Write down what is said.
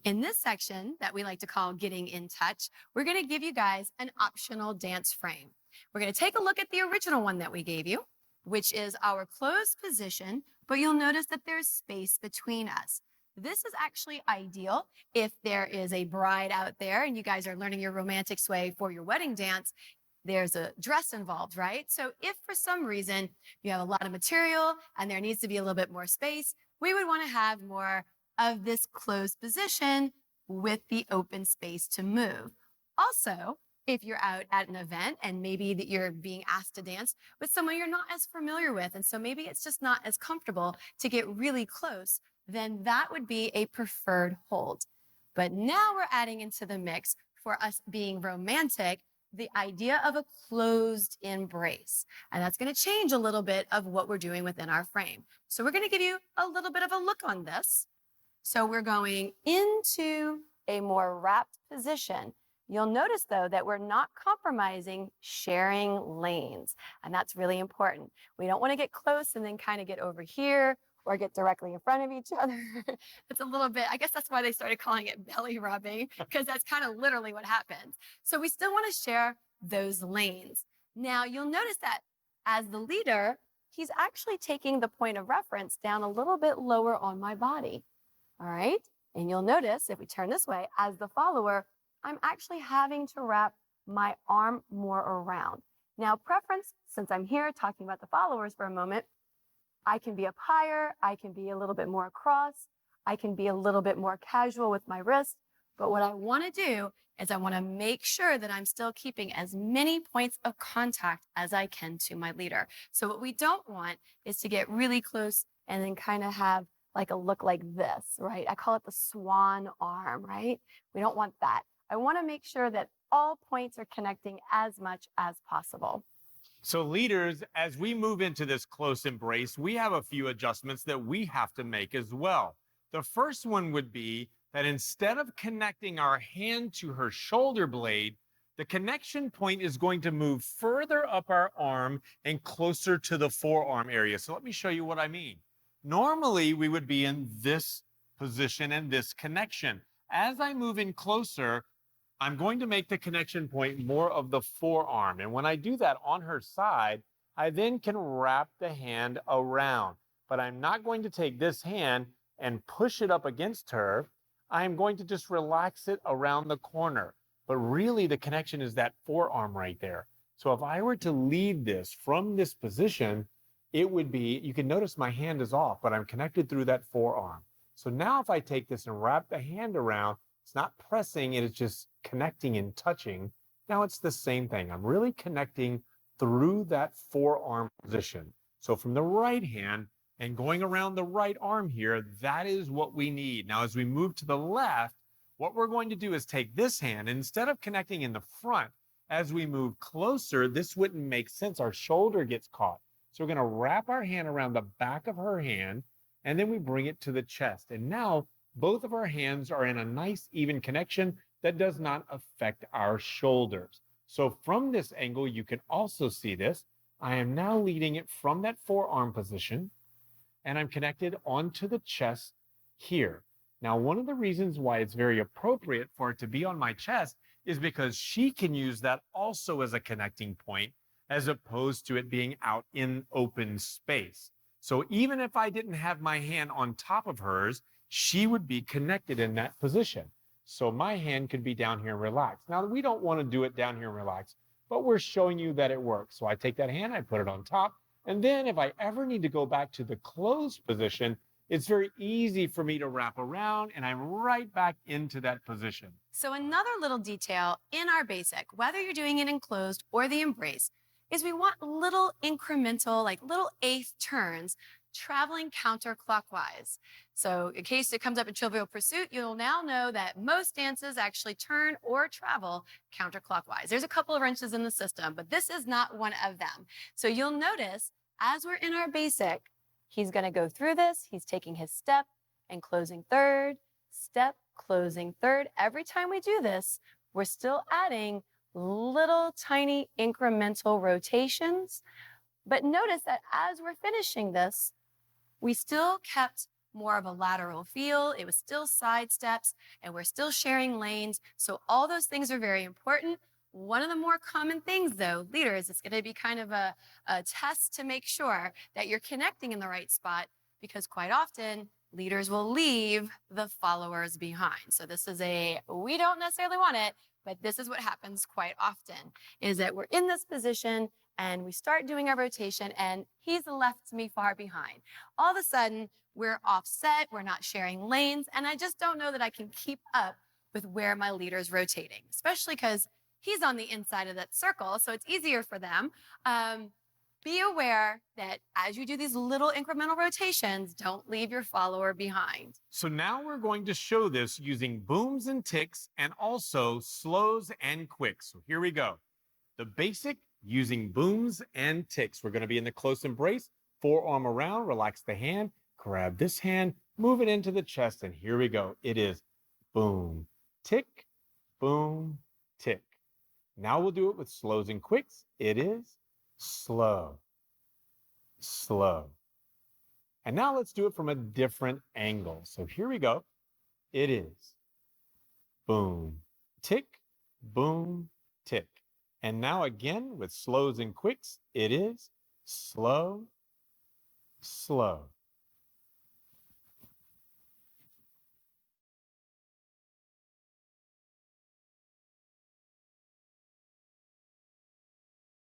In this section that we like to call Getting in Touch, we're going to give you guys an optional dance frame. We're going to take a look at the original one that we gave you, which is our closed position, but you'll notice that there's space between us. This is actually ideal if there is a bride out there and you guys are learning your romantic sway for your wedding dance. There's a dress involved, right? So if for some reason you have a lot of material and there needs to be a little bit more space, we would want to have more of this closed position with the open space to move. Also, if you're out at an event and maybe that you're being asked to dance with someone you're not as familiar with, and so maybe it's just not as comfortable to get really close, then that would be a preferred hold. But now we're adding into the mix, for us being romantic, the idea of a closed embrace. And that's going to change a little bit of what we're doing within our frame. So we're going to give you a little bit of a look on this. So we're going into a more wrapped position. You'll notice, though, that we're not compromising sharing lanes. And that's really important. We don't want to get close and then kind of get over here or get directly in front of each other. It's a little bit, I guess that's why they started calling it belly rubbing, because that's kind of literally what happens. So we still want to share those lanes. Now, you'll notice that as the leader, he's actually taking the point of reference down a little bit lower on my body. All right. And you'll notice if we turn this way, as the follower, I'm actually having to wrap my arm more around. Now, preference, since I'm here talking about the followers for a moment, I can be up higher. I can be a little bit more across. I can be a little bit more casual with my wrist. But what I want to do is I want to make sure that I'm still keeping as many points of contact as I can to my leader. So what we don't want is to get really close and then kind of have like a look like this, right? I call it the swan arm, right? We don't want that. I want to make sure that all points are connecting as much as possible. So leaders, as we move into this close embrace, we have a few adjustments that we have to make as well. The first one would be that instead of connecting our hand to her shoulder blade, the connection point is going to move further up our arm and closer to the forearm area. So let me show you what I mean. Normally, we would be in this position and this connection. As I move in closer, I'm going to make the connection point more of the forearm. And when I do that on her side, I then can wrap the hand around. But I'm not going to take this hand and push it up against her. I'm going to just relax it around the corner. But really, the connection is that forearm right there. So if I were to lead this from this position, it would be, you can notice my hand is off, but I'm connected through that forearm. So now if I take this and wrap the hand around, it's not pressing, it is just connecting and touching. Now it's the same thing. I'm really connecting through that forearm position. So from the right hand and going around the right arm here, that is what we need. Now as we move to the left, what we're going to do is take this hand, and instead of connecting in the front, as we move closer, this wouldn't make sense. Our shoulder gets caught. So we're going to wrap our hand around the back of her hand, and then we bring it to the chest. And now both of our hands are in a nice even connection that does not affect our shoulders. So from this angle, you can also see this. I am now leading it from that forearm position, and I'm connected onto the chest here. Now, one of the reasons why it's very appropriate for it to be on my chest is because she can use that also as a connecting point, as opposed to it being out in open space. So even if I didn't have my hand on top of hers, she would be connected in that position. So my hand could be down here and relaxed. Now, we don't want to do it down here and relax, but we're showing you that it works. So I take that hand, I put it on top, and then if I ever need to go back to the closed position, it's very easy for me to wrap around and I'm right back into that position. So another little detail in our basic, whether you're doing it in closed or the embrace, is we want little incremental, like little eighth turns traveling counterclockwise. So in case it comes up in Trivial Pursuit, you'll now know that most dances actually turn or travel counterclockwise. There's a couple of wrenches in the system, but this is not one of them. So you'll notice as we're in our basic, he's going to go through this. He's taking his step and closing third, step, closing third. Every time we do this, we're still adding little tiny incremental rotations. But notice that as we're finishing this, we still kept more of a lateral feel. It was still side steps and we're still sharing lanes. So all those things are very important. One of the more common things though, leaders, it's going to be kind of a test to make sure that you're connecting in the right spot because quite often leaders will leave the followers behind. So this is we don't necessarily want it, but this is what happens quite often is that we're in this position and we start doing our rotation and he's left me far behind. All of a sudden we're offset, we're not sharing lanes, and I just don't know that I can keep up with where my leader's rotating, especially because he's on the inside of that circle. So it's easier for them. Be aware that as you do these little incremental rotations, don't leave your follower behind. So now we're going to show this using booms and ticks and also slows and quicks. So here we go. The basic using booms and ticks. We're going to be in the close embrace, forearm around, relax the hand, grab this hand, move it into the chest, and here we go. It is boom, tick, boom, tick. Now we'll do it with slows and quicks. It is slow, slow. And now let's do it from a different angle. So here we go. It is boom, tick, boom, tick. And now again with slows and quicks, it is slow, slow.